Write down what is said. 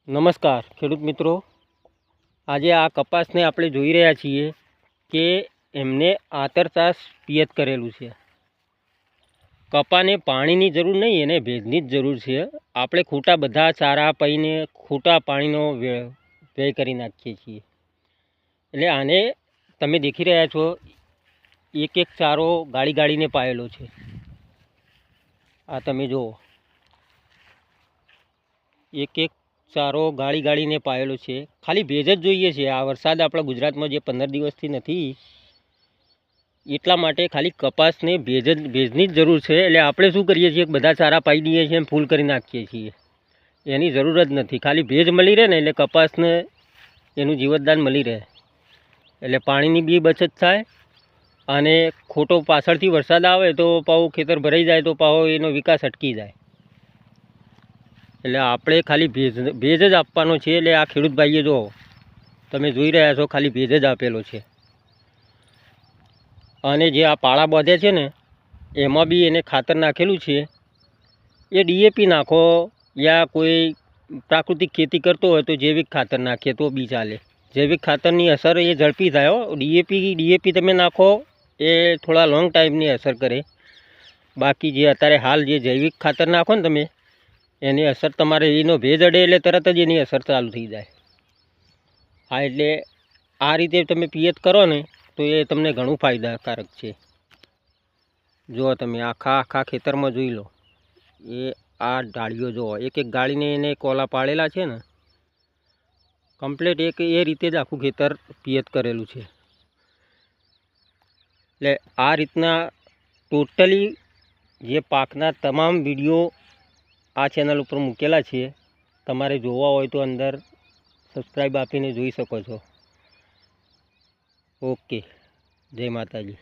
નમસ્કાર ખેડૂત મિત્રો, આજે આ કપાસને આપણે જોઈ રહ્યા છીએ કે એમને આંતરતાસ પિયત કરેલું છે. કપાને પાણીની જરૂર નહીં, એને ભેજની જ જરૂર છે. આપણે ખૂટા બધા ચારા પાઈને ખૂટા પાણીનો વ્યય કરી નાખીએ છીએ. એટલે આને તમે દેખી રહ્યા છો, એક એક ચારો ગાળી ગાળીને પાયેલો છે. આ તમે જુઓ, એક એક ચારો ગાળી ગાળીને પાયેલો છે. ખાલી ભેજ જ જોઈએ છે. આ વરસાદ આપણા ગુજરાતમાં જે 15 દિવસથી નથી, એટલા માટે ખાલી કપાસને ભેજની જ જરૂર છે. એટલે આપણે શું કરીએ છીએ, બધા ચારા પાઈ દઈએ છીએ, ફૂલ કરી નાખીએ છીએ. એની જરૂર જ નથી. ખાલી ભેજ મળી રહે ને એટલે કપાસને એનું જીવતદાન મળી રહે. એટલે પાણીની બી બચત થાય અને ખોટો પાછળથી વરસાદ આવે તો પાછું ખેતર ભરાઈ જાય તો પાછો એનો વિકાસ અટકી જાય. એટલે આપણે ખાલી ભેજ જ આપવાનો છે. એટલે આ ખેડૂત ભાઈએ જો તમે જોઈ રહ્યા છો, ખાલી ભેજ જ આપેલો છે. અને જે આ પાળા બાંધ્યા છે ને, એમાં બી એને ખાતર નાખેલું છે. એ ડીએપી નાખો યા કોઈ પ્રાકૃતિક ખેતી કરતો હોય તો જૈવિક ખાતર નાખીએ તો બી ચાલે. જૈવિક ખાતરની અસર એ ઝડપી થાય. ડીએપી તમે નાખો એ થોડા લોંગ ટાઈમની અસર કરે. બાકી જે અત્યારે હાલ જે જૈવિક ખાતર નાખો ને તમે, એની અસર તમારે એનો ભેજ અડે એટલે તરત જ એની અસર ચાલુ થઈ જાય. હા, એટલે આ રીતે તમે પિયત કરો ને તો એ તમને ઘણું ફાયદાકારક છે. જુઓ તમે આખા ખેતરમાં જોઈ લો, એ આ ડાળીઓ જુઓ, એક એક ગાળીને એને કોલા પાડેલા છે ને, કમ્પ્લીટ એક એ રીતે જ આખું ખેતર પિયત કરેલું છે. એટલે આ રીતના ટોટલી જે પાકના તમામ વિડીયો આ ચેનલ ઉપર મૂકેલા છે. તમારે જોવા હોય તો અંદર સબસ્ક્રાઈબ આપીને જોઈ શકો છો. ઓકે, જય માતાજી.